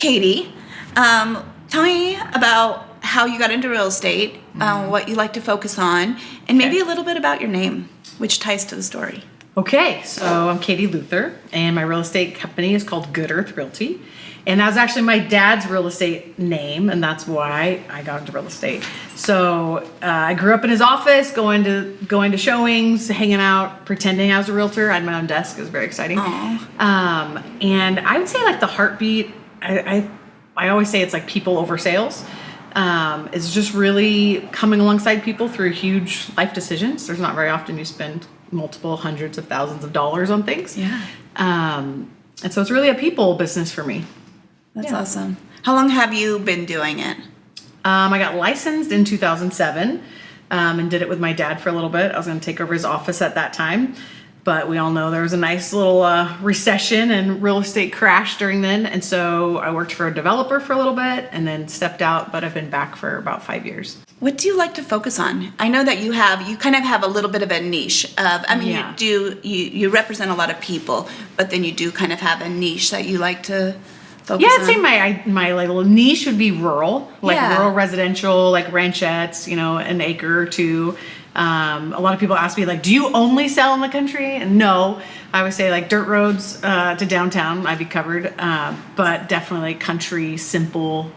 Katie. Tell me about how you got into real estate, what you like to focus on, and maybe a little bit about your name, which ties to the story. Okay, so I'm Katie Luther, and my real estate company is called Good Earth Realty. And that was actually my dad's real estate name, and that's why I got into real estate. So I grew up in his office, going to showings, hanging out, pretending I was a realtor. I had my own desk. It was very exciting. And I would say like the heartbeat, I always say it's like people over sales. It's just really coming alongside people through huge life decisions. There's not very often you spend multiple hundreds of thousands of dollars on things. Yeah. And so it's really a people business for me. That's awesome. How long have you been doing it? I got licensed in 2007 and did it with my dad for a little bit. I was going to take over his office at that time, but we all know there was a nice little recession and real estate crash during then. And so I worked for a developer for a little bit and then stepped out, but I've been back for about 5 years. What do you like to focus on? I know that you kind of have a little bit of a niche you represent a lot of people, but then you do kind of have a niche that you like to focus on. I'd say my little niche would be rural, rural residential, like ranchettes, an acre or two. A lot of people ask me, like, do you only sell in the country? And no, I would say like dirt roads to downtown, I'd be covered. But definitely country, simple,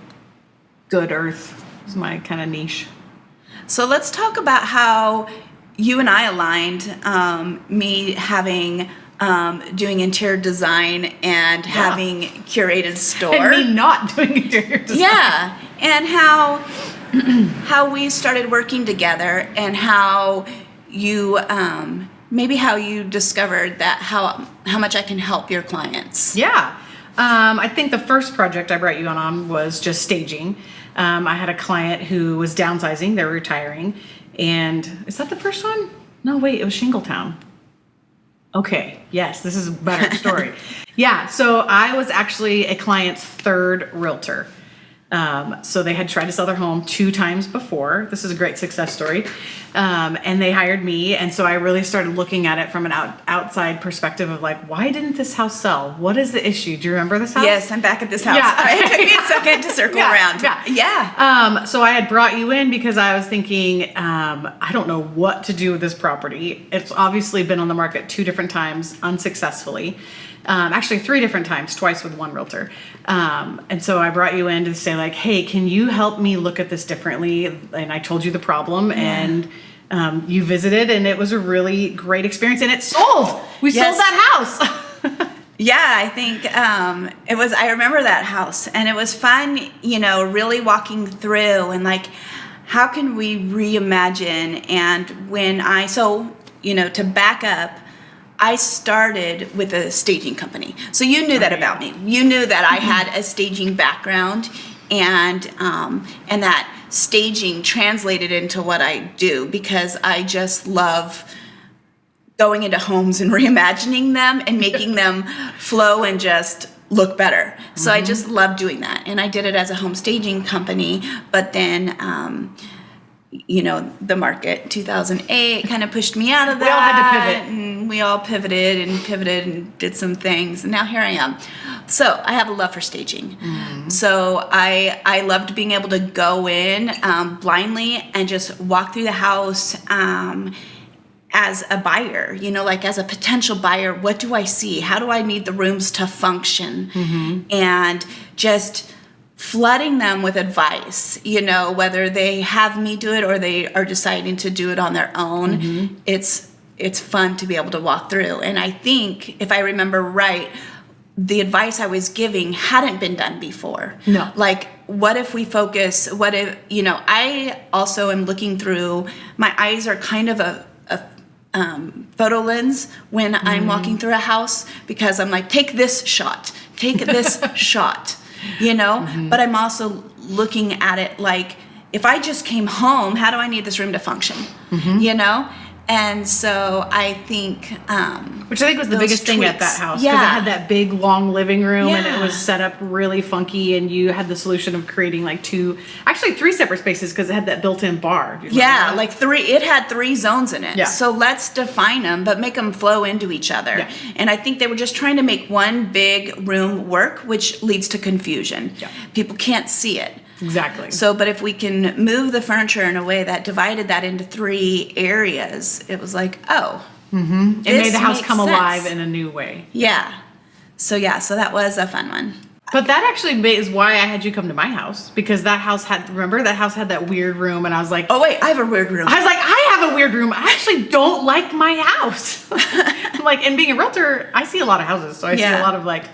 good earth is my kind of niche. So let's talk about how you and I aligned, me having doing interior design and having Curated store. And me not doing interior design. Yeah, and how we started working together and how you how you discovered that how much I can help your clients. Yeah. I think the first project I brought you on was just staging. I had a client who was downsizing, they were retiring. And is that the first one? No, wait, it was Shingletown. Okay, yes, this is a better story. Yeah, so I was actually a client's third realtor. So they had tried to sell their home 2 times before. This is a great success story. And they hired me. And so I really started looking at it from an outside perspective of like, why didn't this house sell? What is the issue? Do you remember this house? Yes, I'm back at this house. Yeah. It took me a second to circle around. Yeah. So I had brought you in because I was thinking, I don't know what to do with this property. It's obviously been on the market 2 different times unsuccessfully. Actually 3 different times, twice with one realtor. And so I brought you in to say like, hey, can you help me look at this differently? And I told you the problem and you visited and it was a really great experience and it sold. We sold that house. Yeah, I think I remember that house and it was fun, really walking through and like, how can we reimagine? And to back up, I started with a staging company. So you knew that about me. You knew that I had a staging background and that staging translated into what I do because I just love going into homes and reimagining them and making them flow and just look better. So I just love doing that. And I did it as a home staging company, but then the market 2008 kind of pushed me out of that. We all had to pivot. And we all pivoted and did some things. And now here I am. So I have a love for staging. So I loved being able to go in blindly and just walk through the house as a buyer, like as a potential buyer. What do I see? How do I need the rooms to function? And just flooding them with advice, whether they have me do it or they are deciding to do it on their own. It's fun to be able to walk through. And I think, if I remember right, the advice I was giving hadn't been done before. No. Like, what if we focus, I also am looking through, my eyes are kind of a photo lens when I'm walking through a house because I'm like, take this shot, take this shot. But I'm also looking at it like, if I just came home, how do I need this room to function? And so I think, which I think was the those biggest thing at tweaks. that house, because Yeah. it had that big long living room and it Yeah. was set up really funky, and you had the solution of creating like three separate spaces because it had that built-in bar. Do you remember yeah, that? like it had 3 zones in it. Yeah. So let's define them, but make them flow into each other. Yeah. And I think they were just trying to make one big room work, which leads to confusion. Yeah. People can't see it. Exactly. So, but if we can move the furniture in a way that divided that into 3 areas, it was like, oh, it made the house makes come sense. alive in a new way. Yeah. So that was a fun one. But that actually is why I had you come to my house, because that house had that weird room, and I was like, Oh wait, I have a weird room. I was like, I have a weird room. I actually don't like my house. Like, and being a realtor, I see a lot of houses, so I see a lot of like,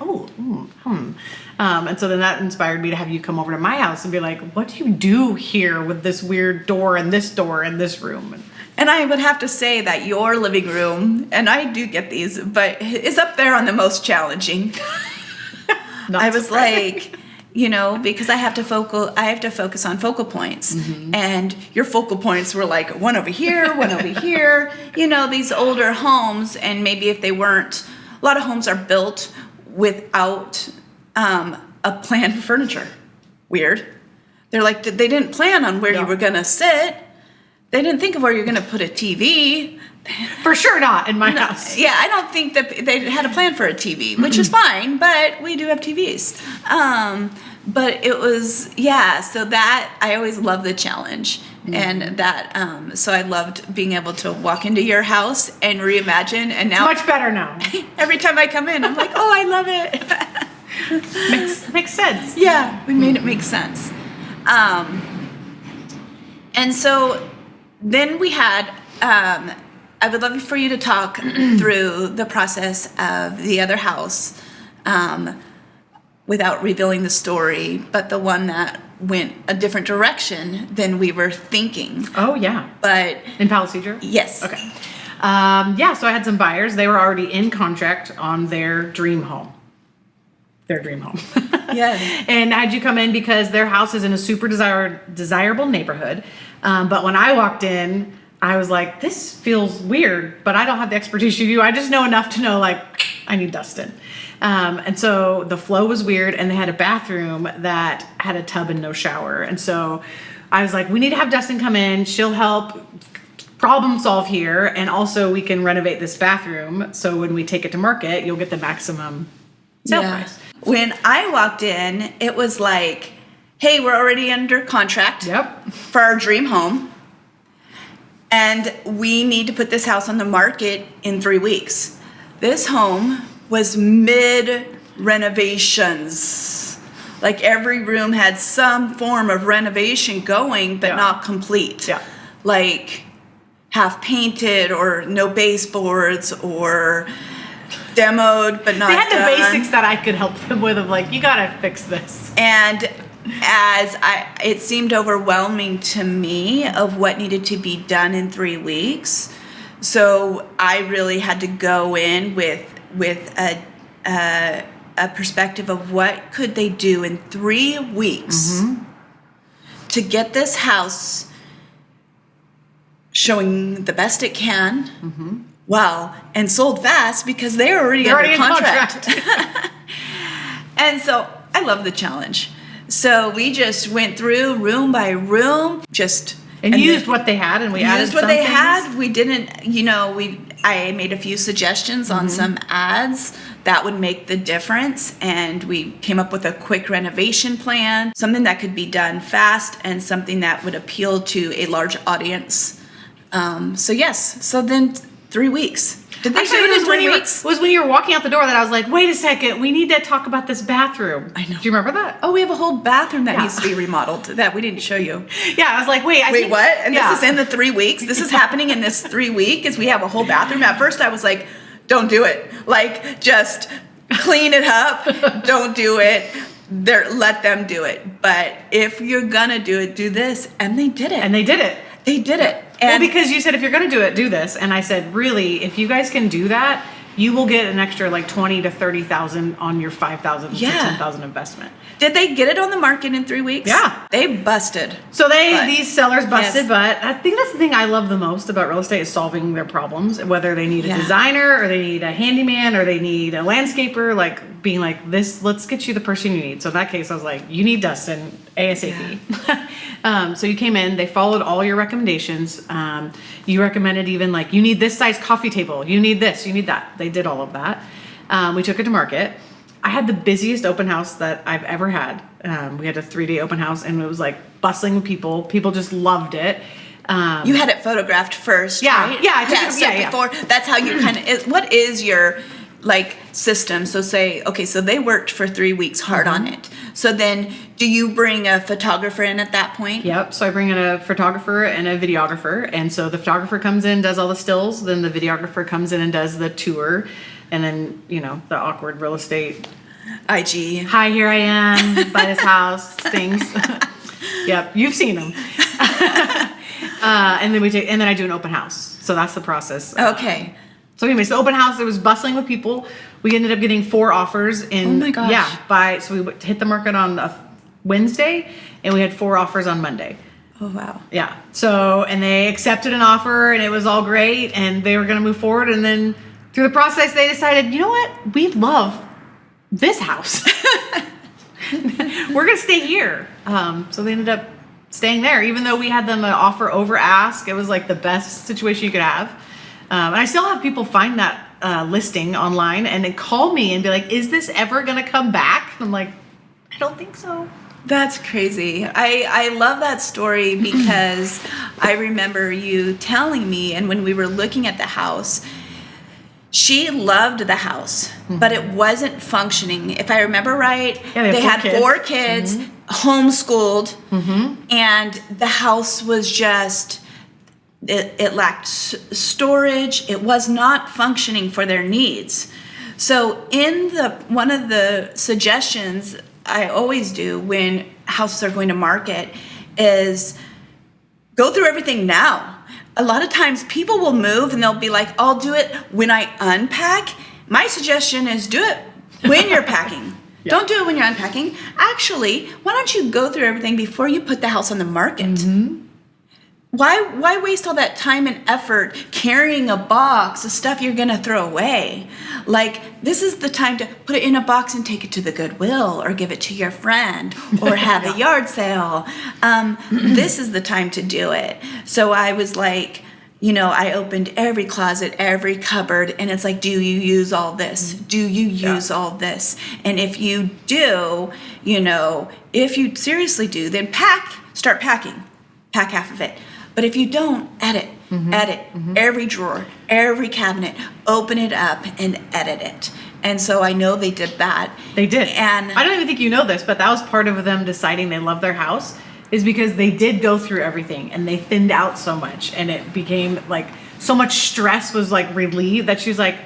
and so then that inspired me to have you come over to my house and be like, what do you do here with this weird door and this room? And I would have to say that your living room, and I do get these, but is up there on the most challenging. I was like, because I have to focus on focal points. And your focal points were like one over here, one over here. These older homes, and maybe if they weren't, a lot of homes are built without a plan for furniture. Weird. They're like, they didn't plan on where you were gonna sit. They didn't think of where you're gonna put a TV. For sure not in my house. Yeah, I don't think that they had a plan for a TV, which is fine, but we do have TVs. But it was, so that, I always love the challenge. And that, so I loved being able to walk into your house and reimagine. And now, It's much better now. every time I come in, I'm like, oh, I love it. Makes sense. Yeah, we made it make sense. And so then we had, I would love for you to talk through the process of the other house without revealing the story, but the one that went a different direction than we were thinking. Oh, yeah. But In Palisadre? yes. Okay. So I had some buyers. They were already in contract on their dream home. Yeah. And I had you come in because their house is in a super desirable neighborhood. But when I walked in, I was like, this feels weird, but I don't have the expertise you do. I just know enough to know, like, I need Dustin. And so the flow was weird, and they had a bathroom that had a tub and no shower. And so I was like, we need to have Dustin come in. She'll help problem solve here, and also we can renovate this bathroom. So when we take it to market, you'll get the maximum sale price. When I walked in, it was like, hey, we're already under contract for our dream home. And we need to put this house on the market in 3 weeks. This home was mid-renovations. Like every room had some form of renovation going, but not complete. Yeah. Like half painted or no baseboards or demoed but not They had the done. basics that I could help them with of like, you gotta fix this. And it seemed overwhelming to me of what needed to be done in 3 weeks. So I really had to go in with a perspective of what could they do in 3 weeks to get this house showing the best it can, and sold fast because they're already under contract. And so I love the challenge. So we just went through room by room, and used what they had, and we added used what some they things. had. We didn't, I made a few suggestions on some ads that would make the difference, and we came up with a quick renovation plan, something that could be done fast and something that would appeal to a large audience. So then 3 weeks. Did they Actually, do it it was in when 3 you were, weeks? was when you were walking out the door that I was like, wait a second, we need to talk about this bathroom. I know. Do you remember that? Oh, we have a whole bathroom that needs to be remodeled that we didn't show you. Yeah, I was like, wait, Wait, what? And this is in the 3 weeks? This is happening in this 3 week? Is we have a whole bathroom? At first I was like, don't do it. Like, just clean it up. Don't do it. Let them do it. But if you're gonna do it, do this. And they did it. And they did it. They did it. Well, And because you said, if you're going to do it, do this. And I said, really, if you guys can do that, you will get an extra like 20 to 30,000 on your 5,000 to Yeah. 10,000 investment. Did they get it on the market in 3 weeks? Yeah. They busted. So But- these sellers busted, Yes. but I think that's the thing I love the most about real estate is solving their problems, whether they need a Yeah. designer or they need a handyman or they need a landscaper, like being like this, let's get you the person you need. So in that case, I was like, you need Dustin ASAP. So you came in, they followed all your recommendations. You recommended even like, you need this size coffee table, you need this, you need that. They did all of that. We took it to market. I had the busiest open house that I've ever had. We had a 3-day open house and it was like bustling with people. People just loved it. You had it photographed first, Yeah, right? yeah, I took it- so yeah. before, that's how you kind of, what is your, like, system? So say, okay, so they worked for 3 weeks hard on it. So then, do you bring a photographer in at that point? Yep. So I bring in a photographer and a videographer. And so the photographer comes in, does all the stills. Then the videographer comes in and does the tour. And then, you know, the awkward real estate. IG. Hi, here I am, by this house, things. Yep. You've seen them. And then I do an open house. So that's the process. Okay. So anyways, the open house, it was bustling with people. We ended up getting 4 offers in. Oh my gosh. Yeah. So we hit the market on a Wednesday and we had 4 offers on Monday. Oh, wow. Yeah. So, and they accepted an offer and it was all great and they were going to move forward. And then through the process, they decided, you know what? We love this house. We're going to stay here. So they ended up staying there, even though we had them an offer over ask. It was like the best situation you could have. And I still have people find that listing online and then call me and be like, is this ever going to come back? And I'm like, I don't think so. That's crazy. I love that story because I remember you telling me, and when we were looking at the house, she loved the house, but it wasn't functioning. If I remember right, Yeah, they had kids. 4 kids, homeschooled, and the house was just, it lacked storage. It was not functioning for their needs. So in one of the suggestions I always do when houses are going to market is go through everything now. A lot of times people will move and they'll be like, I'll do it when I unpack. My suggestion is do it when you're packing. Yeah. Don't do it when you're unpacking. Actually, why don't you go through everything before you put the house on the market? Why waste all that time and effort carrying a box of stuff you're going to throw away? Like, this is the time to put it in a box and take it to the Goodwill or give it to your friend or have a yard sale. This is the time to do it. So I was like, you know, I opened every closet, every cupboard, and it's like, do you use all this? Do you use all this? And if you do, you know, if you seriously do, then start packing. Pack half of it. But if you don't, edit every drawer, every cabinet, open it up and edit it. And so I know they did that. They did. And I don't even think you know this, but that was part of them deciding they love their house is because they did go through everything and they thinned out so much and it became like so much stress was like relieved that she was like,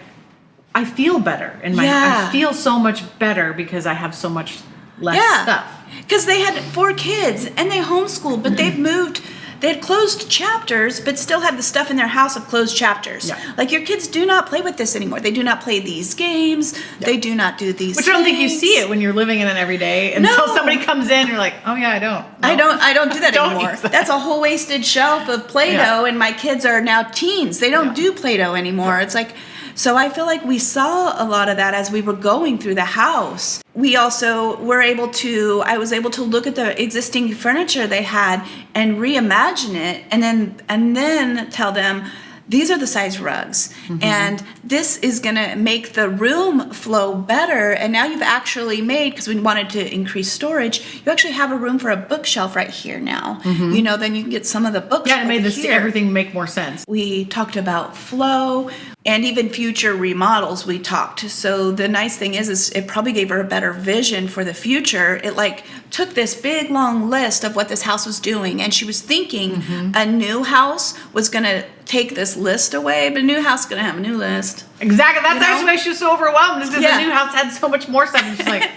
I feel better and I feel so much better because I have so much less stuff. Because they had 4 kids and they homeschooled, but they've moved. They had closed chapters, but still had the stuff in their house of closed chapters. Yeah. Like, your kids do not play with this anymore. They do not play these games. Yeah. They do not do these Which I don't think you see it when you're living in it every day until somebody comes in and you're like, oh yeah, I don't. No. I don't do that Don't anymore. use that. That's a whole wasted shelf of Play-Doh, and my kids are now teens. They don't do Play-Doh anymore. It's like, so I feel like we saw a lot of that as we were going through the house. We also I was able to look at the existing furniture they had and reimagine it and then tell them, these are the size rugs and this is gonna make the room flow better. And now you've actually made, because we wanted to increase storage, you actually have a room for a bookshelf right here now. You know, then you can get some of the books. Yeah, it made here. everything make more sense. We talked about flow and even future remodels we talked. So the nice thing is it probably gave her a better vision for the future. It like took this big long list of what this house was doing, and she was thinking a new house was gonna take this list away, but a new house is gonna have a new list. Exactly. That's You know? actually why she was so overwhelmed, is because the new house had so much more stuff. And she's like,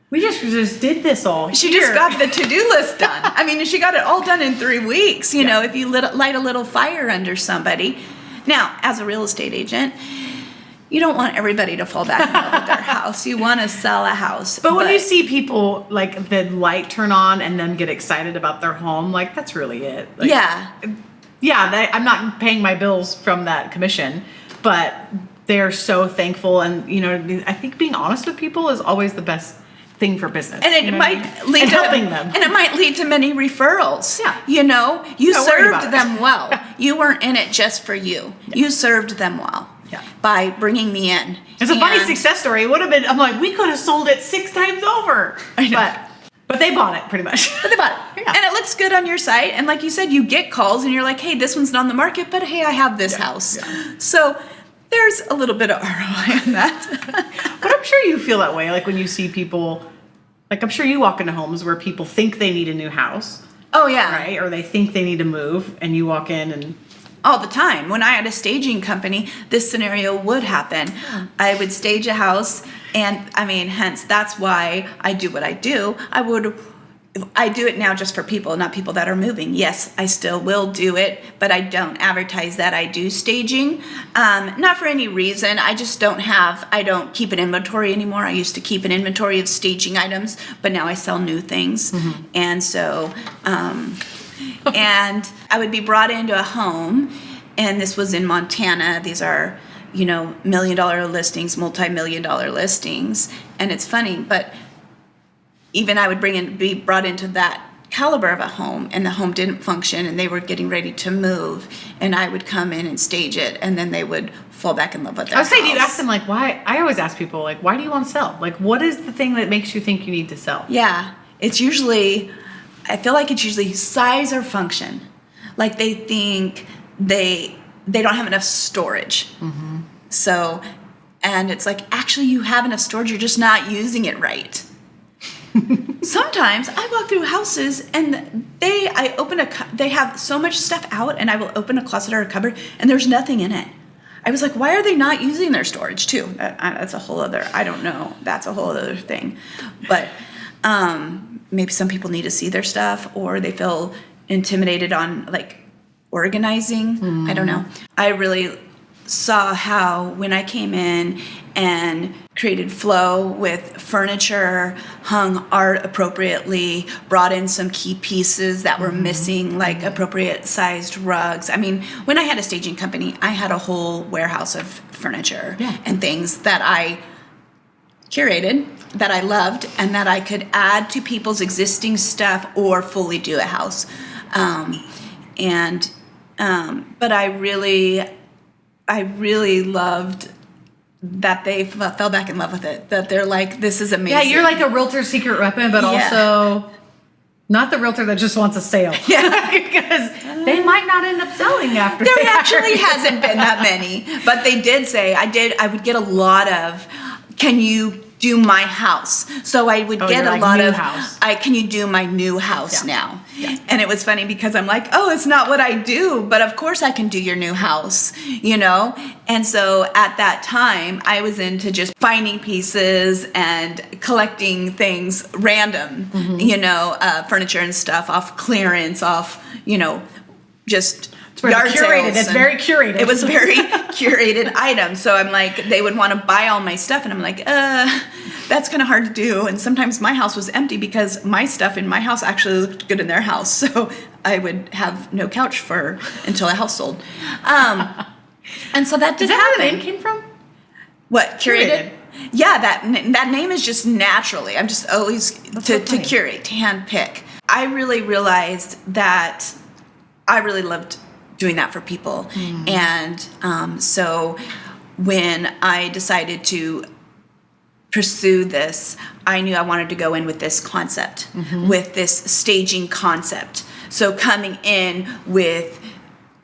we just did this all. She here. just got the to-do list done. I mean, she got it all done in 3 weeks. You know, if you light a little fire under somebody. Now, as a real estate agent, you don't want everybody to fall back in love with their house. You want to sell a house. But when you see people like the light turn on and then get excited about their home, like that's really it. Like, I'm not paying my bills from that commission, but they're so thankful. And, you know, I think being honest with people is always the best thing for business. And it might lead to helping them. And it might lead to many referrals. Yeah. You know, you served them well. Yeah. You weren't in it just for you. Yeah. You served them well. Yeah. By bringing me in. It's a funny success story. It would have been, I'm like, we could have sold it 6 times over. I know. But they bought it pretty much. But they bought it. Yeah. And it looks good on your site. And like you said, you get calls and you're like, hey, this one's not on the market, but hey, I have this house. Yeah. So there's a little bit of ROI on that. But I'm sure you feel that way. Like when you see people, like I'm sure you walk into homes where people think they need a new house. Oh, yeah. Right? Or they think they need to move and you walk in and... All the time. When I had a staging company, this scenario would happen. I would stage a house, and I mean, hence that's why I do what I do. I do it now just for people, not people that are moving. Yes, I still will do it, but I don't advertise that I do staging. Not for any reason. I just I don't keep an inventory anymore. I used to keep an inventory of staging items, but now I sell new things. Mm-hmm. And so, and I would be brought into a home, and this was in Montana. These are, you know, $1 million listings, multi-million-dollar listings. And it's funny, but even I would be brought into that caliber of a home, and the home didn't function, and they were getting ready to move, and I would come in and stage it, and then they would fall back in love with their house. I was saying, you ask them, like, why? I always ask people, like, why do you want to sell? Like, what is the thing that makes you think you need to sell? Yeah, it's usually... I feel like it's usually size or function. Like they think they don't have enough storage. Mm-hmm. So, and it's like, actually you have enough storage, you're just not using it right. Sometimes I walk through houses and they have so much stuff out, and I will open a closet or a cupboard and there's nothing in it. I was like, why are they not using their storage too? That's a whole other, I don't know. That's a whole other thing. But, maybe some people need to see their stuff, or they feel intimidated on like organizing. Mm. I don't know. I really saw how when I came in and created flow with furniture, hung art appropriately, brought in some key pieces that were missing, like appropriate sized rugs. I mean, when I had a staging company, I had a whole warehouse of furniture and things that I curated, that I loved, and that I could add to people's existing stuff or fully do a house. But I really loved that they fell back in love with it, that they're like, this is amazing. Yeah, you're like a realtor's secret weapon, but also not the realtor that just wants a sale. Yeah. Because they might not end up selling after. There actually hasn't been that many, but they did say, I would get a lot of, can you do my house? So I would get a lot of, can you do my new house now? Yeah. And it was funny because I'm like, oh, it's not what I do, but of course I can do your new house, you know? And so at that time, I was into just finding pieces and collecting things random, you know, furniture and stuff off clearance, off, you know, just yard curated. It's very curated. It was very curated items. So I'm like, they would want to buy all my stuff, and I'm like, that's kind of hard to do. And sometimes my house was empty because my stuff in my house actually looked good in their house. So I would have no couch until a house sold. And so that did happen. Is that where the name came from? What, curated? Yeah, that name is just naturally. I'm just always to curate, to hand pick. I really realized that I really loved doing that for people. Mm. And so when I decided to pursue this, I knew I wanted to go in with this concept, with this staging concept. So coming in with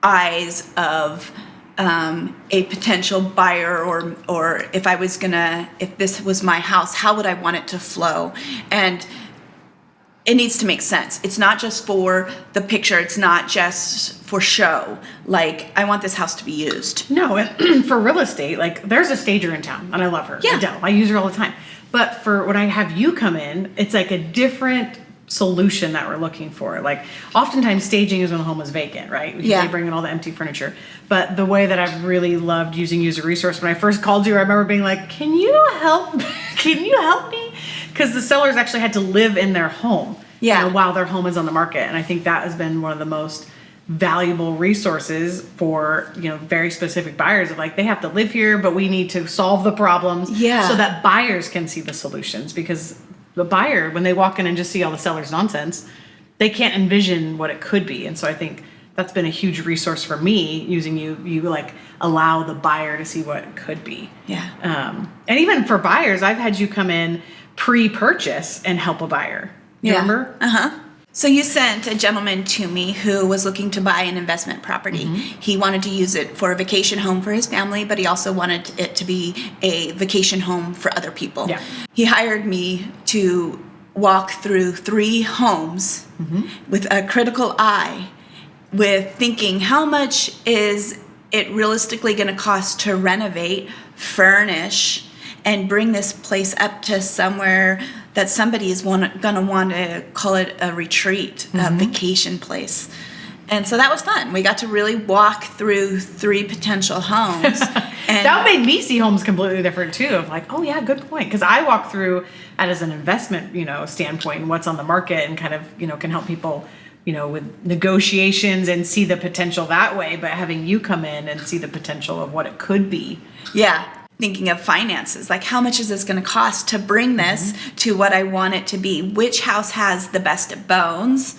eyes of a potential buyer, or if this was my house, how would I want it to flow? And it needs to make sense. It's not just for the picture. It's not just for show. Like, I want this house to be used. No, for real estate, like, there's a stager in town, and I love her. Yeah. Adele. I use her all the time. But for when I have you come in, it's like a different solution that we're looking for. Like oftentimes staging is when the home is vacant, right? Because Yeah. they bring in all the empty furniture. But the way that I've really loved using you as a resource, when I first called you, I remember being like, can you help? Can you help me? Because the sellers actually had to live in their home while their home is on the market. And I think that has been one of the most valuable resources for, very specific buyers of like, they have to live here, but we need to solve the problems so that buyers can see the solutions. Because the buyer, when they walk in and just see all the seller's nonsense, they can't envision what it could be. And so I think that's been a huge resource for me using you. You like allow the buyer to see what it could be. Yeah. And even for buyers, I've had you come in pre-purchase and help a buyer. You remember? Uh-huh. So you sent a gentleman to me who was looking to buy an investment property. Mm-hmm. He wanted to use it for a vacation home for his family, but he also wanted it to be a vacation home for other people. Yeah. He hired me to walk through 3 homes with a critical eye, with thinking, how much is it realistically going to cost to renovate, furnish, and bring this place up to somewhere that somebody is going to want to call it a retreat, a vacation place. And so that was fun. We got to really walk through 3 potential homes. And that made me see homes completely different too. Of like, oh yeah, good point. Because I walk through it as an investment, standpoint and what's on the market, and kind of, can help people, with negotiations and see the potential that way. But having you come in and see the potential of what it could be. Yeah. Thinking of finances, like how much is this going to cost to bring this to what I want it to be? Which house has the best bones?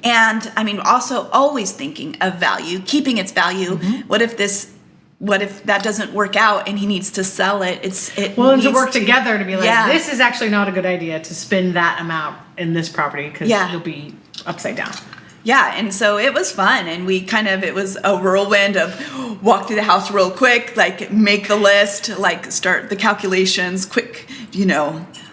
And I mean, also always thinking of value, keeping its value. What if that doesn't work out and he needs to sell it? And to work together to be like, this is actually not a good idea to spend that amount in this property because you'll be upside down. Yeah, and so it was fun, and it was a whirlwind of walk through the house real quick, like make the list, like start the calculations, quick,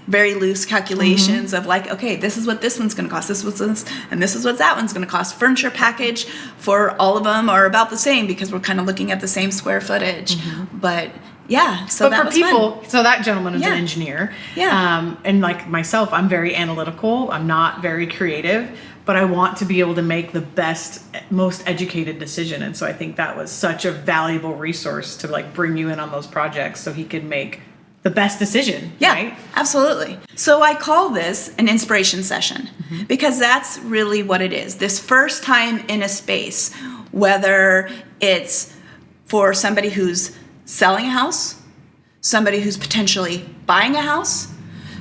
very loose calculations of like, okay, this is what this one's going to cost, this was this, and this is what that one's going to cost. Furniture package for all of them are about the same because we're kind of looking at the same square footage, but yeah, so that was fun. So that gentleman is an engineer. Yeah. And like myself, I'm very analytical. I'm not very creative, but I want to be able to make the best, most educated decision. And so I think that was such a valuable resource to like bring you in on those projects so he could make the best decision. Yeah, right? Absolutely. So I call this an inspiration session because that's really what it is. This first time in a space, whether it's for somebody who's selling a house, somebody who's potentially buying a house,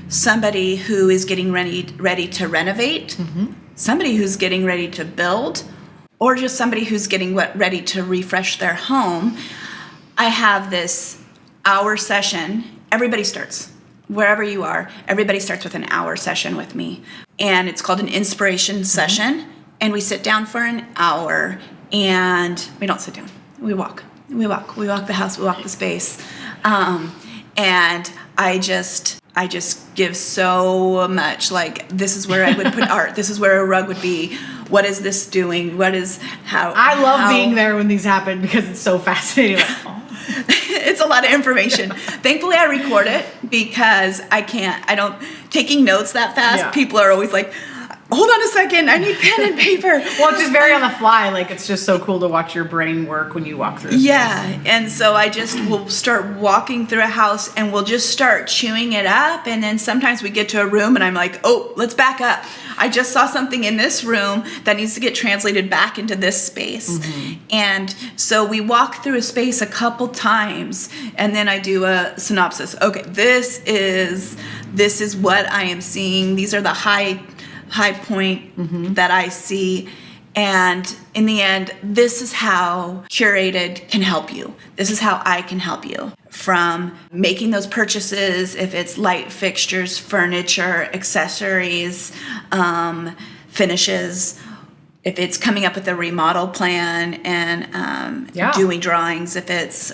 somebody who is getting ready to renovate, somebody who's getting ready to build, or just somebody who's getting ready to refresh their home. I have this hour session. Everybody starts, wherever you are, everybody starts with an hour session with me. And it's called an inspiration session. And we sit down for an hour, and we don't sit down. We walk. We walk the house, we walk the space. And I just give so much, like, this is where I would put art. This is where a rug would be. What is this doing? I love being there when these happen because it's so fascinating. Like, oh. It's a lot of information. Thankfully, I record it because taking notes that fast. Yeah. People are always like, hold on a second, I need pen and paper. Well, it's just very on the fly. Like, it's just so cool to watch your brain work when you walk through. Yeah, and so I just will start walking through a house and we'll just start chewing it up. And then sometimes we get to a room and I'm like, oh, let's back up. I just saw something in this room that needs to get translated back into this space. And so we walk through a space a couple times and then I do a synopsis. Okay, this is what I am seeing. These are the high point that I see. And in the end, this is how Curated can help you. This is how I can help you. From making those purchases, if it's light fixtures, furniture, accessories, finishes, if it's coming up with a remodel plan and doing drawings, if it's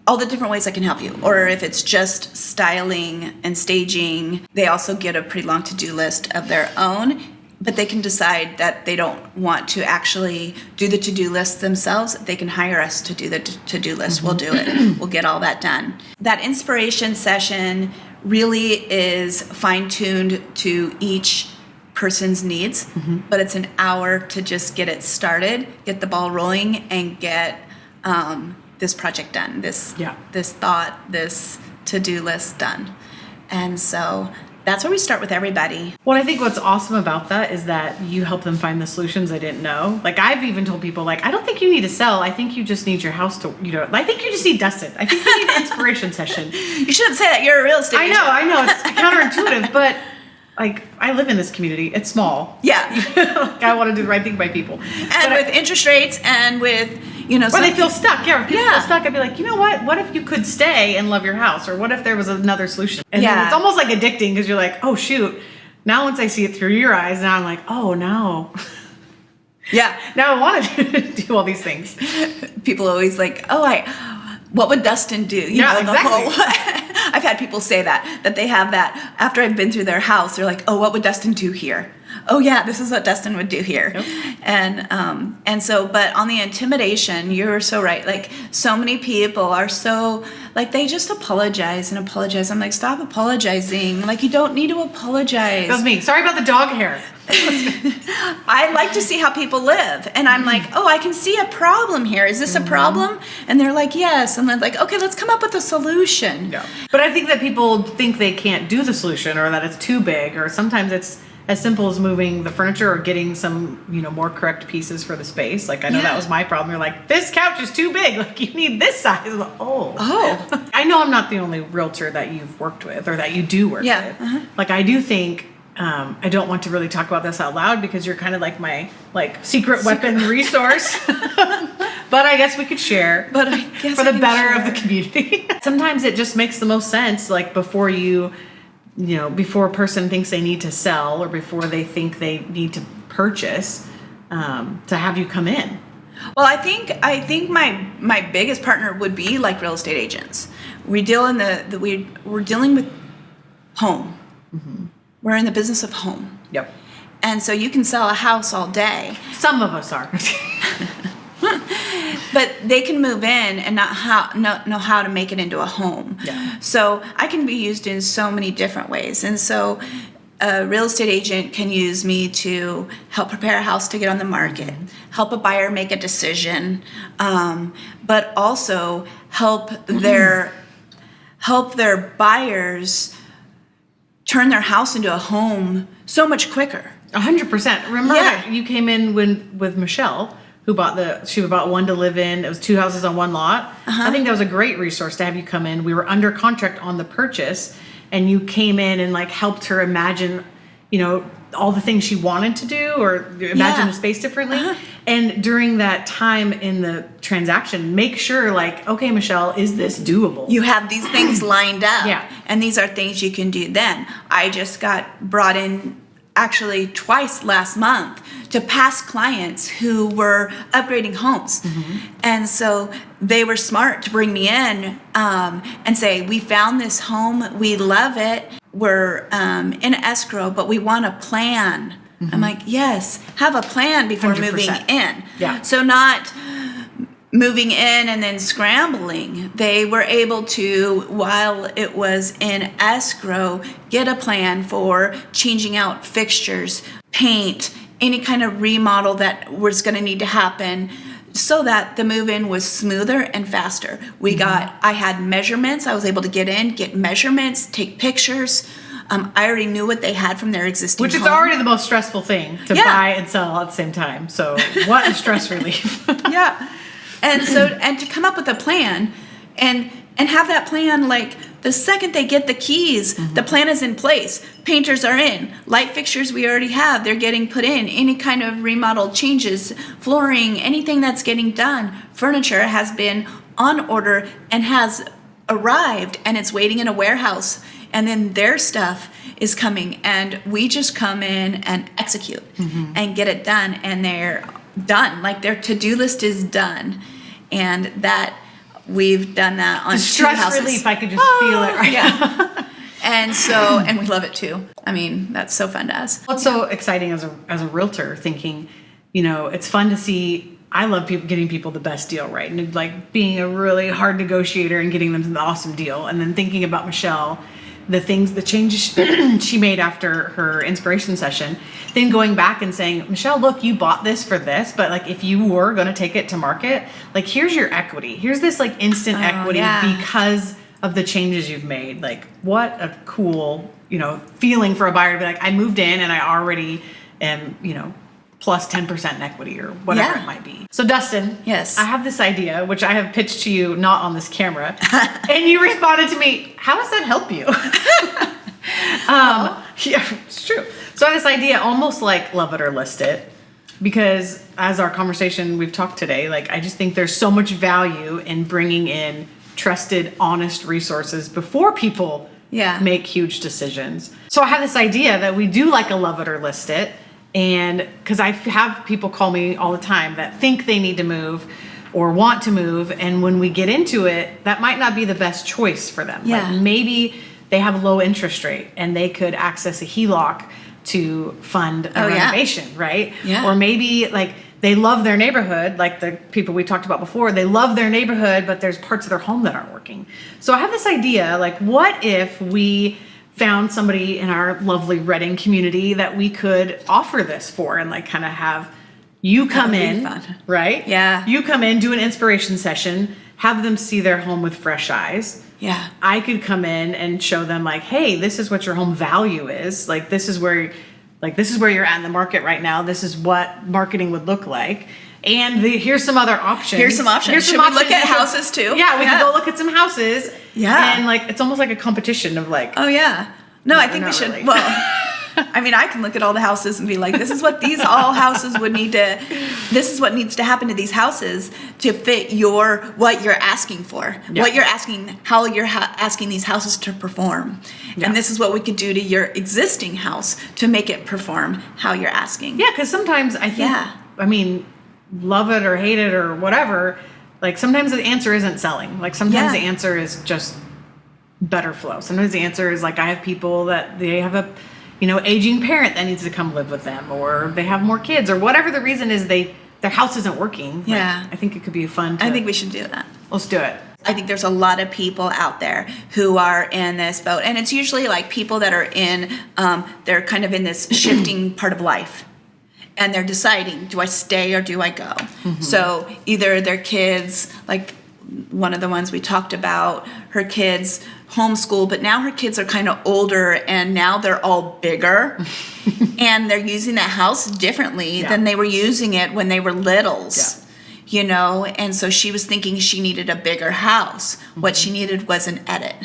all the different ways I can help you. Or if it's just styling and staging, they also get a pretty long to-do list of their own, but they can decide that they don't want to actually do the to-do list themselves. They can hire us to do the to-do list. We'll do it. We'll get all that done. That inspiration session really is fine-tuned to each person's needs, but it's an hour to just get it started, get the ball rolling, and get this project done, this thought, this to-do list done. And so that's where we start with everybody. Well, I think what's awesome about that is that you help them find the solutions they didn't know. Like, I've even told people, like, I don't think you need to sell. I think you just need your house to, I think you just need dusted. I think you need an inspiration session. You shouldn't say that. You're a real estate agent. I know. It's counterintuitive, but like, I live in this community. It's small. Yeah. I want to do the right thing by people. And with interest rates and with, where they feel stuck. Yeah, if people feel stuck, I'd be like, you know what? What if you could stay and love your house? Or what if there was another solution? And then it's almost like addicting because you're like, oh, shoot. Now once I see it through your eyes, now I'm like, oh, no. Yeah. Now I want to do all these things. People always like, what would Dustin do? You know, exactly. I've had people say that they have that after I've been through their house. They're like, oh, what would Dustin do here? Oh yeah, this is what Dustin would do here. Yep. And so, but on the intimidation, you're so right. Like, so many people are so, like, they just apologize and apologize. I'm like, stop apologizing. Like, you don't need to apologize. That was me. Sorry about the dog hair. I like to see how people live. And I'm like, oh, I can see a problem here. Is this a problem? And they're like, yes. And I'm like, okay, let's come up with a solution. Yeah. But I think that people think they can't do the solution, or that it's too big, or sometimes it's as simple as moving the furniture or getting some, more correct pieces for the space. Like, I know that was my problem. You're like, this couch is too big. Like, you need this size. I'm like, oh. I know I'm not the only realtor that you've worked with or that you do work with. Uh-huh. Like, I do think, I don't want to really talk about this out loud because you're kind of like my, secret weapon resource. But I guess we could share for the better of the community. Sometimes it just makes the most sense, like, before before a person thinks they need to sell or before they think they need to purchase, to have you come in. Well, I think my biggest partner would be like real estate agents. We deal in we're dealing with home. Mm-hmm. We're in the business of home. Yep. And so you can sell a house all day. Some of us are. But they can move in and not know how to make it into a home. Yeah. So I can be used in so many different ways. And so a real estate agent can use me to help prepare a house to get on the market, help a buyer make a decision, but also help their buyers turn their house into a home so much quicker. 100%. Remember, you came in with Michelle, who she bought one to live in. It was 2 houses on one lot. Uh-huh. I think that was a great resource to have you come in. We were under contract on the purchase, and you came in and helped her imagine, all the things she wanted to do or imagine the space differently. Uh-huh. And during that time in the transaction, make sure, okay, Michelle, is this doable? You have these things lined up. Yeah. And these are things you can do then. I just got brought in actually twice last month to past clients who were upgrading homes. Mm-hmm. And so they were smart to bring me in and say, we found this home, we love it, we're in escrow, but we want a plan. Mm-hmm. I'm like, yes, have a plan before 100%. Moving in. Yeah. So not moving in and then scrambling. They were able to, while it was in escrow, get a plan for changing out fixtures, paint, any kind of remodel that was going to need to happen, so that the move-in was smoother and faster. I had measurements. I was able to get measurements, take pictures. I already knew what they had from their existing Which is home. Already the most stressful thing to buy and sell at the same time. So what a stress relief. Yeah. And to come up with a plan and have that plan, the second they get the keys, the plan is in place. Painters are in. Light fixtures we already have, they're getting put in. Any kind of remodel changes, flooring, anything that's getting done. Furniture has been on order and has arrived, and it's waiting in a warehouse. And then their stuff is coming, and we just come in and execute and get it done, and they're done. Their to-do list is done. And that we've done that on stress 2 houses. Relief, I could just feel it right now. And we love it too. I mean, that's so fun to us. What's so exciting as a realtor, thinking, it's fun to see. I love getting people the best deal, right? And being a really hard negotiator and getting them the awesome deal. And then thinking about Michelle the changes she made after her inspiration session, then going back and saying, Michelle, look, you bought this for this, but like if you were going to take it to market, like here's your equity. Here's this like instant equity because of the changes you've made. Like what a cool, feeling for a buyer to be like, I moved in and I already am, plus 10% in equity or whatever it might be. So Dustin, yes, I have this idea, which I have pitched to you, not on this camera, and you responded to me, how does that help you? Yeah, it's true. So I have this idea, almost like love it or list it, because as our conversation we've talked today, like I just think there's so much value in bringing in trusted, honest resources before people make huge decisions. So I have this idea that we do like a love it or list it. And because I have people call me all the time that think they need to move or want to move. And when we get into it, that might not be the best choice for them. Yeah. Like maybe they have a low interest rate and they could access a HELOC to fund a renovation, right? Yeah. Or maybe like they love their neighborhood, like the people we talked about before, they love their neighborhood, but there's parts of their home that aren't working. So I have this idea, like what if we found somebody in our lovely Reading community that we could offer this for and like kind of have you come in, right? Yeah. You come in, do an inspiration session, have them see their home with fresh eyes. Yeah. I could come in and show them like, hey, this is what your home value is. Like this is where you're at in the market right now. This is what marketing would look like. And here's some other options. Should we look at houses too? Yeah, we can go look at some houses. Yeah. And like, it's almost like a competition of like. Oh yeah. No, I think we should. Really. Well, I mean, I can look at all the houses and be like, this is what houses would need to, this is what needs to happen to these houses to fit what you're asking for, what you're asking, how you're asking these houses to perform. Yeah. And this is what we could do to your existing house to make it perform how you're asking. Yeah, because sometimes I think, I mean, love it or hate it or whatever, like sometimes the answer isn't selling. Like sometimes the answer is just better flow. Sometimes the answer is like I have people that they have a aging parent that needs to come live with them, or they have more kids, or whatever the reason is their house isn't working. Yeah. Like, I think it could be fun. I think we should do that. Let's do it. I think there's a lot of people out there who are in this boat, and it's usually like people that are in, they're kind of in this shifting part of life. And they're deciding, do I stay or do I go? Mm-hmm. So either their kids, like one of the ones we talked about, her kids homeschool, but now her kids are kind of older and now they're all bigger and they're using that house differently than they were using it when they were littles, and so she was thinking she needed a bigger house. Mm-hmm. What she needed was an edit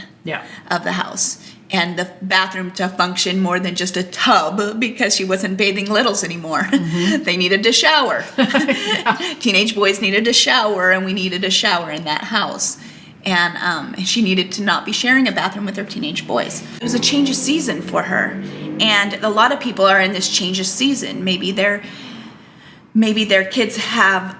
of the house. And the bathroom to function more than just a tub because she wasn't bathing littles anymore. Mm-hmm. They needed to shower. Teenage boys needed to shower, and we needed a shower in that house. And she needed to not be sharing a bathroom with her teenage boys. It was a change of season for her. And a lot of people are in this change of season. Maybe their kids have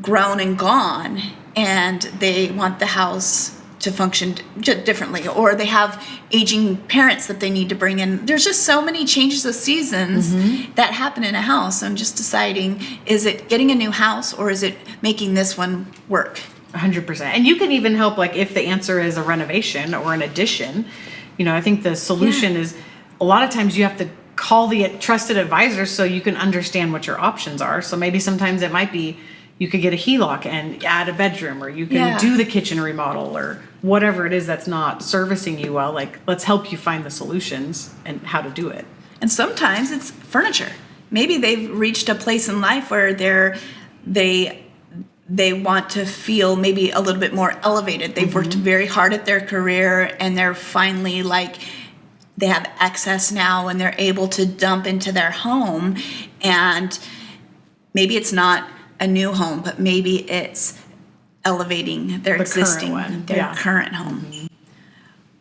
grown and gone, and they want the house to function differently, or they have aging parents that they need to bring in. There's just so many changes of seasons that happen in a house. I'm just deciding, is it getting a new house or is it making this one work? 100%. And you can even help, like if the answer is a renovation or an addition, I think the solution is a lot of times you have to call the trusted advisor so you can understand what your options are. So maybe sometimes it might be you could get a HELOC and add a bedroom, or you can do the kitchen remodel, or whatever it is that's not servicing you well. Like, let's help you find the solutions and how to do it. And sometimes it's furniture. Maybe they've reached a place in life where they want to feel maybe a little bit more elevated. They've worked very hard at their career, and they're finally like, they have access now and they're able to dump into their home. And maybe it's not a new home, but maybe it's elevating their existing, current home. Mm-hmm.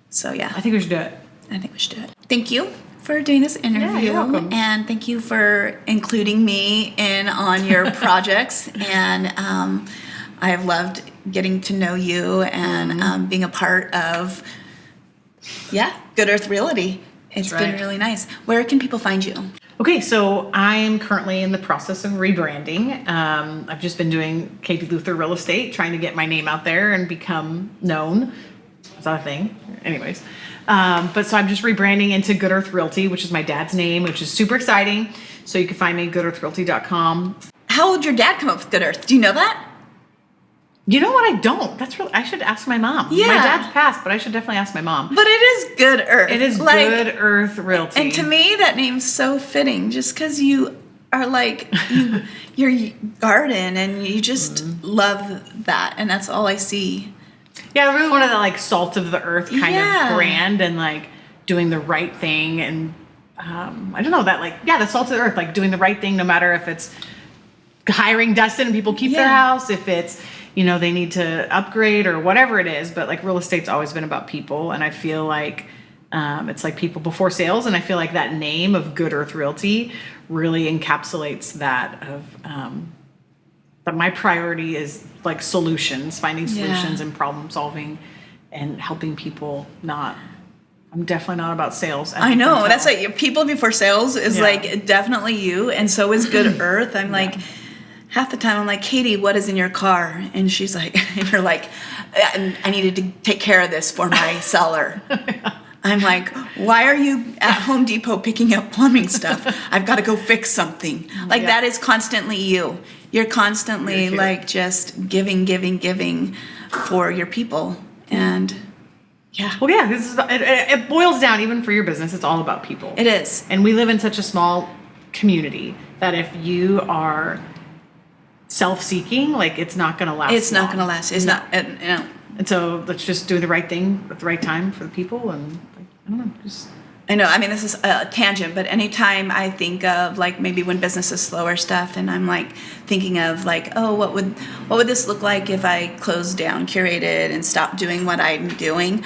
So I think we should do it. I think we should do it. Thank you for doing this interview. Yeah, you're welcome. And thank you for including me in on your projects. And I have loved getting to know you and being a part of, Good Earth Realty. It's been really nice. Where can people find you? Okay, so I'm currently in the process of rebranding. I've just been doing Katie Luther Real Estate, trying to get my name out there and become known. Is that a thing? Anyways. But so I'm just rebranding into Good Earth Realty, which is my dad's name, which is super exciting. So you can find me at goodearthrealty.com. How did your dad come up with Good Earth? Do you know that? You know what? I don't. I should ask my mom. Yeah. My dad's passed, but I should definitely ask my mom. But it is Good Earth. It is Good Earth Realty. And to me, that name's so fitting just because you are like, your garden and you just love that. And that's all I see. Yeah, I really wanted that like salt of the earth kind Yeah. of brand and like doing the right thing. And I don't know, that like, yeah, the salt of the earth, like doing the right thing no matter if it's hiring Dustin and people keep their house, if it's, they need to upgrade or whatever it is. But like real estate's always been about people. And I feel like it's like people before sales. And I feel like that name of Good Earth Realty really encapsulates that of that my priority is like solutions, finding solutions and problem solving and helping people. I'm definitely not about sales. I know. That's like people before sales is like definitely you. And so is Good Earth. I'm like, half the time I'm like, Katie, what is in your car? And she's like, and you're like, I needed to take care of this for my seller. I'm like, why are you at Home Depot picking up plumbing stuff? I've got to go fix something. Like that is constantly you. You're constantly like just giving for your people. And Well, yeah, it boils down, even for your business, it's all about people. It is. And we live in such a small community that if you are self-seeking, like it's not going to last. It's not going to last. It's not, And so let's just do the right thing at the right time for the people. And like, I don't know, I know. I mean, this is a tangent, but anytime I think of like maybe when business is slower stuff, and I'm like thinking of like, oh, what would this look like if I closed down Curated and stopped doing what I'm doing?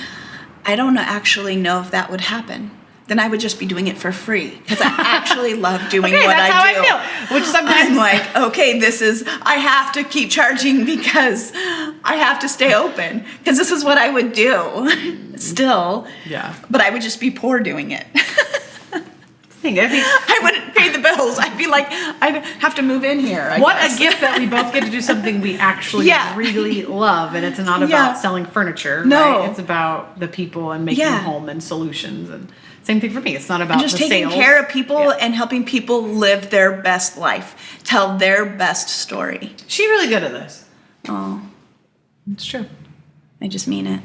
I don't actually know if that would happen. Then I would just be doing it for free because I actually love doing what that's I do. do. How I feel. Which sometimes I'm like, okay, I have to keep charging because I have to stay open because this is what I would do still. Yeah. But I would just be poor doing it. I I wouldn't pay the bills. I'd be like, I'd have to move in here. What a gift that we both get to do something we actually really love. And it's not about selling furniture. No. Right? It's about the people and making home and solutions. And same thing for me. It's not about and just the taking sales. care of people and helping people live their best life, tell their best story. She's really good at this. Oh, It's true. I just mean it.